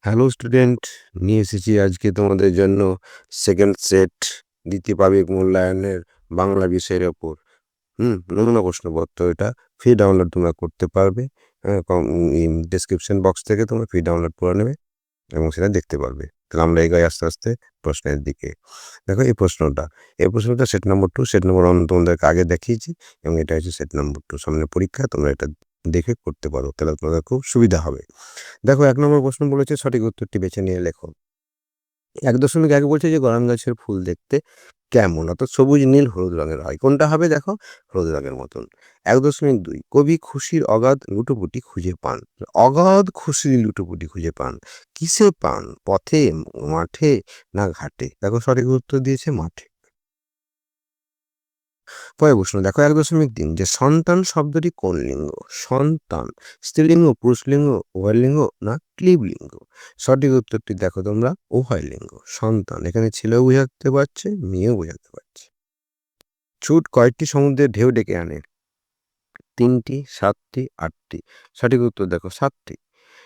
Hello student, নিয়ে এসেছি আজকে তোমাদের জন্য সেকেন্ড সেট দ্বিতীয় পাবলিক মূল্যায়নের বাংলা বিষয়ের ওপর নমুনা প্রশ্নপত্র। এটা ফ্রি ডাউনলোড তোমরা করতে পারবে। ডেসক্রিপশন বক্স থেকে তোমরা ফ্রি ডাউনলোড করে নেবে এবং সেটা দেখতে পারবে। তাহলে আমরা এগোই আস্তে আস্তে প্রশ্নের দিকে। দেখো এই প্রশ্নটা সেট নম্বর 2, সেট নম্বর 1 তোমাদেরকে আগে দেখিয়েছি এবং এটা হচ্ছে সেট নম্বর 2। সামনে পরীক্ষা, তোমরা এটা দেখে করতে পারো, তাহলে তোমাদের খুব সুবিধা হবে। দেখো 1 নম্বর প্রশ্ন বলেছে সঠিক উত্তরটি বেছে নিয়ে লেখো। 1.1 বলছে যে গরান গাছের ফুল দেখতে কেমন, অর্থাৎ সবুজ, নীল, হলুদ রঙের হয়। কোনটা হবে? দেখো হলুদ রঙের মতন। 1.2 কবি খুশির অগাধ লুটোপুটি খুঁজে পান। অগাধ খুশির লুটোপুটি খুঁজে পান, কিসে পান? পথে, মাঠে না ঘাটে? দেখো সঠিক উত্তর দিয়েছে মাঠে। পরের প্রশ্ন দেখো 1.3 যে সন্তান শব্দটি কোন লিঙ্গ? সন্তান স্ত্রীলিঙ্গ, পুরুষলিঙ্গ, উভয়লিঙ্গ না ক্লিবলিঙ্গ? সঠিক উত্তরটি দেখো তোমরা উভয় লিঙ্গ। সন্তান এখানে ছেলেও বোঝাতে পারছে, মেয়েও বোঝাতে পারছে। ছুট কয়েকটি সমুদ্রের ঢেউ ডেকে আনে? 3টি, 7টি, 8টি? সঠিক উত্তর দেখো 7টি।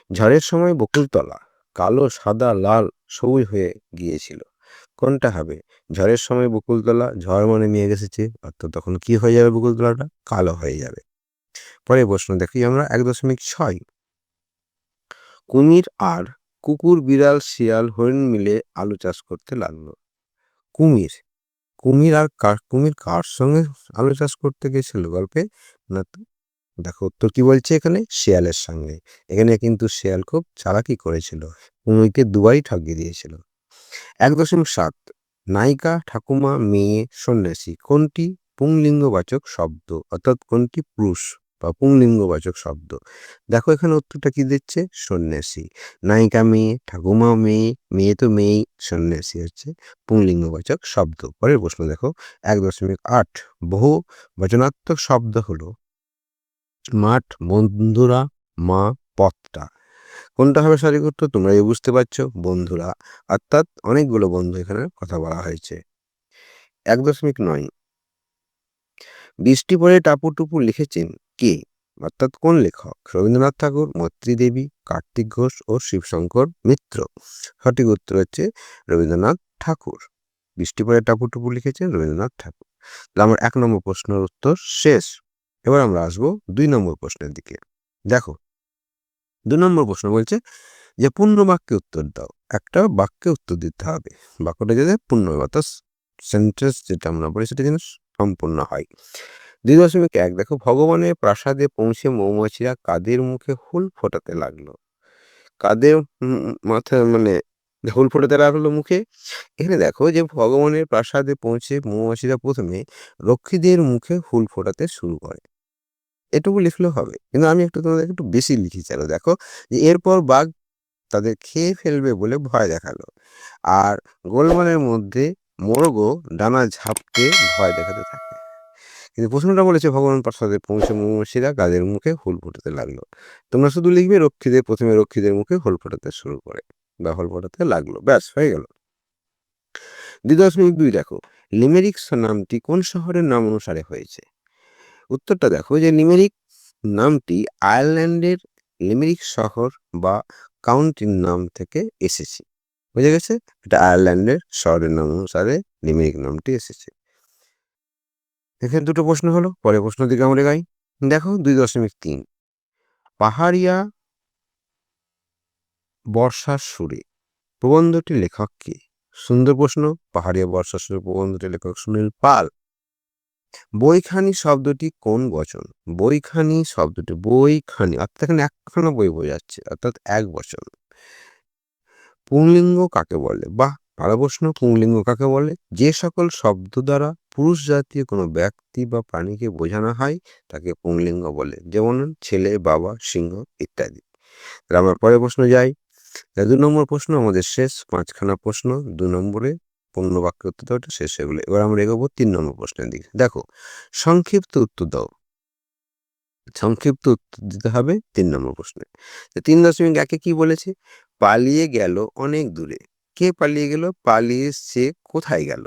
ঝড়ের সময় বকুলতলা কালো, সাদা, লাল, সবুজ হয়ে গিয়েছিল। কোনটা হবে? ঝড়ের সময় বকুলতলা, ঝড় মানে মেঘ এসেছে, অর্থাৎ তখন কি হয়ে যাবে? বকুলতলাটা কালো হয়ে যাবে। পরের প্রশ্ন দেখি আমরা 1.6 কুমির আর কুকুর, বিড়াল, শিয়াল, হরিণ মিলে আলু চাষ করতে লাগলো। কুমির কুমির কার সঙ্গে আলু চাষ করতে গেছিল গল্পে? না তো। দেখো উত্তর কি বলছে এখানে? শিয়ালের সঙ্গে। এখানে কিন্তু শিয়াল খুব চালাকি করেছিল, কুমিরকে দুবারই ঠকিয়ে দিয়েছিল। 1.7 নায়িকা, ঠাকুমা, মেয়ে, সন্ন্যাসী কোনটি পুংলিঙ্গবাচক শব্দ, অর্থাৎ কোনটি পুরুষ বা পুংলিঙ্গবাচক শব্দ? দেখো এখানে উত্তরটা কি দিচ্ছে? সন্ন্যাসী। নায়িকা মেয়ে, ঠাকুমা মেয়ে, মেয়ে তো মেয়েই, সন্ন্যাসী হচ্ছে পুংলিঙ্গবাচক শব্দ। পরের প্রশ্ন দেখো 1.8 বহু বচনাত্মক শব্দ হলো মাঠ, বন্ধুরা, মা, পথটা? কোনটা হবে সঠিক উত্তর? তোমরা বুঝতে পারছো, বন্ধুরা, অর্থাৎ অনেকগুলো বন্ধু এখানে কথা বলা হয়েছে। 1.9 বৃষ্টি পড়ে টাপুটুপু লিখেছেন কে, অর্থাৎ কোন লেখক? রবীন্দ্রনাথ ঠাকুর, মৈত্রী দেবী, কার্তিক ঘোষ ও শিবশঙ্কর মিত্র? সঠিক উত্তর হচ্ছে রবীন্দ্রনাথ ঠাকুর। বৃষ্টি পড়ে টাপুটুপু লিখেছেন রবীন্দ্রনাথ ঠাকুর। তাহলে আমার 1 নম্বর প্রশ্নের উত্তর শেষ। এবার আমরা আসবো 2 নম্বর প্রশ্নের দিকে। দেখো 2 নম্বর প্রশ্ন বলছে যে পূর্ণ বাক্যে উত্তর দাও। একটা বাক্যে উত্তর দিতে হবে, বাক্যটা যাতে পূর্ণ হবে, অর্থাৎ সেন্টেন্স যেটা আমরা বলি সেটা যেন সম্পূর্ণ হয়। 2.1 দেখো ভগবানের প্রাসাদে পৌঁছে মৌমাছিরা কাদের মুখে হুল ফোটাতে লাগলো? কাদের মাথায় মানে হুল ফোটাতে লাগলো মুখে? এখানে দেখো যে ভগবানের প্রাসাদে পৌঁছে মৌমাছিরা প্রথমে রক্ষীদের মুখে হুল ফোটাতে শুরু করে, এটুকু লিখলেও হবে, কিন্তু আমি তোমাদের একটু বেশি লিখেছি। আরো দেখো যে এরপর বাঘ তাদের খেয়ে ফেলবে বলে ভয় দেখালো, আর গোলমালের মধ্যে মোরগও ডানা ঝাপটে ভয় দেখাতে থাকে। কিন্তু প্রশ্নটা বলেছে ভগবান প্রাসাদে পৌঁছে মৌমাছিরা গাদের মুখে হুল ফোটাতে লাগলো। তোমরা শুধু লিখবে প্রথমে রক্ষীদের মুখে হুল ফোটাতে শুরু করে বা হুল ফোটাতে লাগলো, ব্যাস হয়ে গেল। 2.2 দেখো লিমেরিক্স নামটি কোন শহরের নাম অনুসারে হয়েছে? উত্তরটা দেখো যে লিমেরিক নামটি আয়ারল্যান্ডের লিমেরিক শহর বা কাউন্টির নাম থেকে এসেছে। বুঝে গেছে? এটা আয়ারল্যান্ডের শহরের নাম অনুসারে লিমেরিক নামটি এসেছে। এখানে 2টো প্রশ্ন হলো, পরের প্রশ্ন দিকে আমরা যাই। দেখো 2.3 পাহাড়িয়া বর্ষার সুরে প্রবন্ধটির লেখক কে? সুন্দর প্রশ্ন। পাহাড়িয়া বর্ষার সুরে প্রবন্ধটির লেখক সুনীল পাল। বইখানি শব্দটি কোন বচন? বইখানি শব্দটি বইখানি অর্থাৎ এখানে একখানা বই বোঝাচ্ছে, অর্থাৎ এক বচন। পুংলিঙ্গ কাকে বলে? বাহ, ভালো প্রশ্ন। পুংলিঙ্গ কাকে বলে? যে সকল শব্দ দ্বারা পুরুষ জাতীয় কোনো ব্যক্তি বা প্রাণীকে বোঝানো হয় তাকে পুংলিঙ্গ বলে, যেমন ছেলে, বাবা, সিংহ ইত্যাদি। তাহলে আমরা পরের প্রশ্ন যাই। 2 নম্বর প্রশ্ন আমাদের শেষ, 5খানা প্রশ্ন 2 নম্বরে পূর্ণ বাক্যে উত্তর দেওয়াটা শেষ হয়ে গেলো। এবার আমরা এগোবো 3 নম্বর প্রশ্নের দিকে। দেখো সংক্ষিপ্ত উত্তর দাও। সংক্ষিপ্ত উত্তর দিতে হবে 3 নম্বর প্রশ্নে। 3.1 কি বলেছে? পালিয়ে গেল অনেক দূরে। কে পালিয়ে গেল? পালিয়ে সে কোথায় গেল?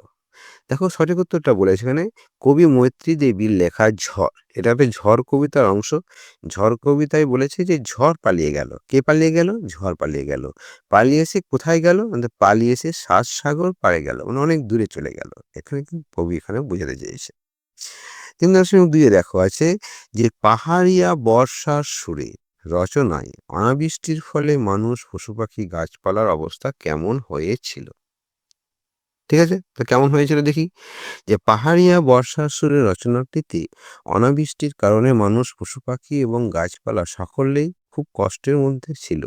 দেখো সঠিক উত্তরটা বলেছে এখানে কবি মৈত্রী দেবীর লেখা ঝড়। এটা একটা ঝড় কবিতার অংশ। ঝড় কবিতায় বলেছে যে ঝড় পালিয়ে গেল। কে পালিয়ে গেল? ঝড় পালিয়ে গেল। পালিয়ে এসে কোথায় গেল? পালিয়ে এসে সাত পাড়ে গেল। মানে অনেক দূরে চলে গেল। এখানে কিন্তু কবি এখানে বোঝাতে চেয়েছে। ৩.২ এ দেখো আছে যে পাহাড়িয়া বর্ষার সুরে রচনায় অনাবৃষ্টির ফলে মানুষ, পশু-পাখি, গাছপালার অবস্থা কেমন হয়েছিল? ঠিক আছে? তো কেমন হয়েছিল দেখি? যে পাহাড়িয়া বর্ষার সুরে রচনাটিতে অনাবৃষ্টির কারণে মানুষ, পশু-পাখি এবং গাছপালা সকলেই খুব কষ্টের মধ্যে ছিল।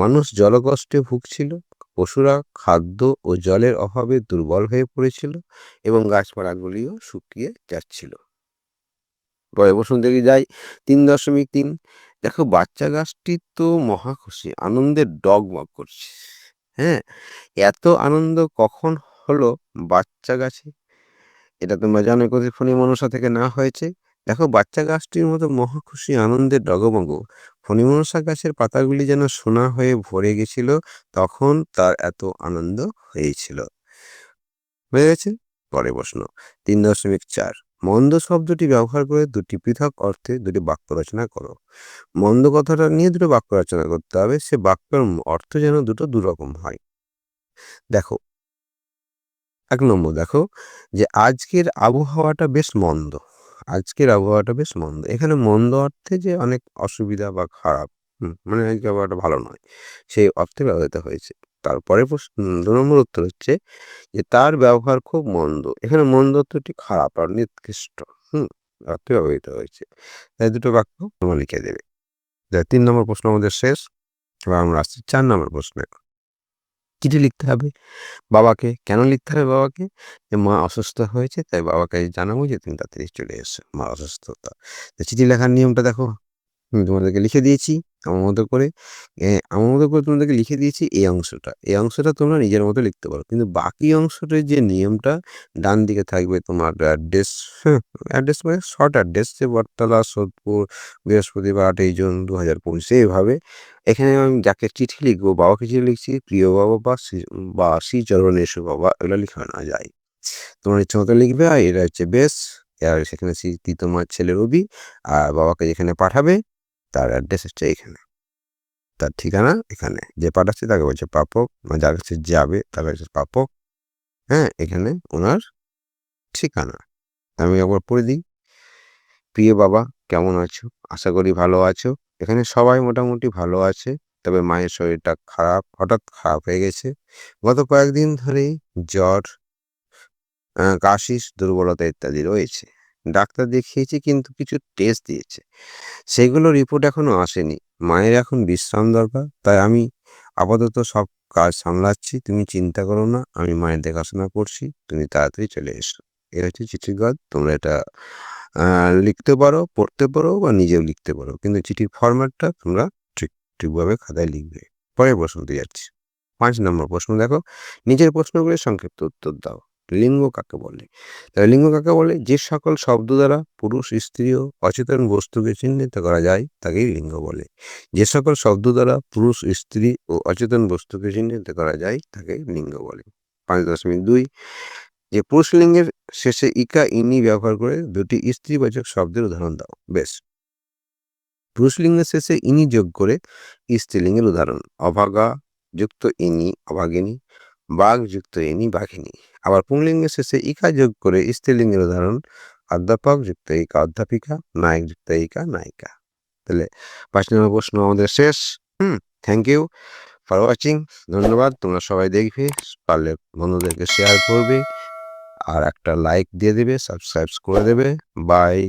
মানুষ জলকষ্টে ভুগছিল, পশুরা খাদ্য ও জলের অভাবে দুর্বল হয়ে পড়েছিল এবং গাছপালাগুলিও শুকিয়ে যাচ্ছিল। পরের প্রশ্ন দিকে যাই। ৩.৩ দেখো বাচ্চা গাছটি তো মহা খুশি, আনন্দে ডগমগ করছে। হ্যাঁ? এত আনন্দ কখন হলো বাচ্চা গাছে? এটা তোমরা জানো কোথায় ফণিমনসা থেকে নেওয়া হয়েছে। দেখো বাচ্চা গাছটির মতো মহা খুশি আনন্দে ডগমগ ফণিমনসা গাছের পাতাগুলি যেন সোনা হয়ে ভরে গেছিল, তখন তার এত আনন্দ হয়েছিল। হয়ে গেছে? পরের প্রশ্ন ৩.৪ মন্দ শব্দটি ব্যবহার করে দুটি পৃথক অর্থে দুটি বাক্য রচনা করো। মন্দ কথাটা নিয়ে দুটো বাক্য রচনা করতে হবে। সে বাক্যের অর্থ যেন দুটো দুরকম হয়। দেখো ১ নম্বর দেখো যে আজকের আবহাওয়াটা বেশ মন্দ। আজকের আবহাওয়াটা বেশ মন্দ। এখানে মন্দ অর্থে যে অনেক অসুবিধা বা খারাপ, মানে আজকের আবহাওয়াটা ভালো নয়, সেই অর্থে ব্যবহৃত হয়েছে। তারপরে ২ নম্বর উত্তর হচ্ছে যে তার ব্যবহার খুব মন্দ। এখানে মন্দ অর্থটি খারাপ আর নিকৃষ্ট অর্থে ব্যবহৃত হয়েছে। তাই দুটো বাক্য তোমরা লিখে দেবে। ৩ নম্বর প্রশ্ন আমাদের শেষ। এবার আমরা আসছি ৪ নম্বর প্রশ্নে। চিঠি লিখতে হবে বাবাকে। কেন লিখতে হবে বাবাকে? যে মা অসুস্থ হয়েছে, তাই বাবাকে জানাবো যে তুমি তাড়াতাড়ি চলে এসো, মার অসুস্থতা। তো চিঠি লেখার নিয়মটা দেখো, আমি তোমাদেরকে লিখে দিয়েছি আমার মতো করে। আমার মতো করে তোমাদেরকে লিখে দিয়েছি এই অংশটা। এই অংশটা তোমরা নিজের মতো লিখতে পারো। কিন্তু বাকি অংশটার যে নিয়মটা, ডান দিকে থাকবে তোমার অ্যাড্রেস, অ্যাড্রেস মানে শর্ট অ্যাড্রেস, যে বটতলা, সোদপুর, বৃহস্পতিবার ৮ই জুন ২০২৫ এইভাবে। এখানে আমি যাকে চিঠি লিখবো, বাবাকে চিঠি লিখছি, প্রিয় বাবা বা শ্রীচরণে এসো বাবা, এগুলো লিখে না যায়। তোমার ইচ্ছে মতো লিখবে। আর এটা হচ্ছে বেশ, আর সেখানে স্মৃতি তোমার ছেলে রবি, আর বাবাকে যেখানে পাঠাবে তার অ্যাড্রেস হচ্ছে এখানে, তার ঠিকানা এখানে। যে পাঠাচ্ছে তাকে বলছে প্রাপক, মানে যার কাছে যাবে তার কাছে প্রাপক। হ্যাঁ, এখানে ওনার ঠিকানা। আমি একবার পড়ে দিই। প্রিয় বাবা, কেমন আছো? আশা করি ভালো আছো। এখানে সবাই মোটামুটি ভালো আছে। তবে মায়ের শরীরটা খারাপ, হঠাৎ খারাপ হয়ে গেছে। গত কয়েকদিন ধরেই জ্বর, কাশি, দুর্বলতা ইত্যাদি রয়েছে। ডাক্তার দেখিয়েছি কিন্তু কিছু টেস্ট দিয়েছে। সেগুলো রিপোর্ট এখনো আসেনি। মায়ের এখন বিশ্রাম দরকার। তাই আমি আপাতত সব কাজ সামলাচ্ছি। তুমি চিন্তা করো না। আমি মায়ের দেখাশোনা করছি। তুমি তাড়াতাড়ি চলে এসো। এই হচ্ছে চিঠির কাজ। তোমরা এটা লিখতে পারো, পড়তে পারো বা নিজেও লিখতে পারো। কিন্তু চিঠির ফরম্যাটটা তোমরা ঠিকভাবে খাতায় লিখবে। পরের প্রশ্নতে যাচ্ছি। ৫ নম্বর প্রশ্ন দেখো, নিচের প্রশ্নগুলির সংক্ষিপ্ত উত্তর দাও। লিঙ্গ কাকে বলে? লিঙ্গ কাকে বলে? যে সকল শব্দ দ্বারা পুরুষ, স্ত্রী ও অচেতন বস্তুকে চিহ্নিত করা যায় তাকেই লিঙ্গ বলে। যে সকল শব্দ দ্বারা পুরুষ, স্ত্রী ও অচেতন বস্তুকে চিহ্নিত করা যায় তাকে লিঙ্গ বলে। ৫.২ যে পুরুষলিঙ্গের শেষে ইকা, ইনি ব্যবহার করে দুটি স্ত্রীবাচক শব্দের উদাহরণ দাও। বেশ, পুরুষলিঙ্গের শেষে ইনি যোগ করে স্ত্রীলিঙ্গের উদাহরণ: অভাগা যুক্ত ইনি অভাগিনী, বাঘ যুক্ত ইনি বাঘিনী। আবার পুংলিঙ্গের শেষে ইকা যোগ করে স্ত্রীলিঙ্গের উদাহরণ: অধ্যাপক যুক্ত ইকা অধ্যাপিকা, নায়ক যুক্ত ইকা নায়িকা। তাহলে ৫ নম্বর প্রশ্ন আমাদের শেষ। Thank you for watching. ধন্যবাদ। তোমরা সবাই দেখবে, পারলে বন্ধুদেরকে শেয়ার করবে, আর একটা লাইক দিয়ে দেবে, সাবস্ক্রাইব করে দেবে। বাই।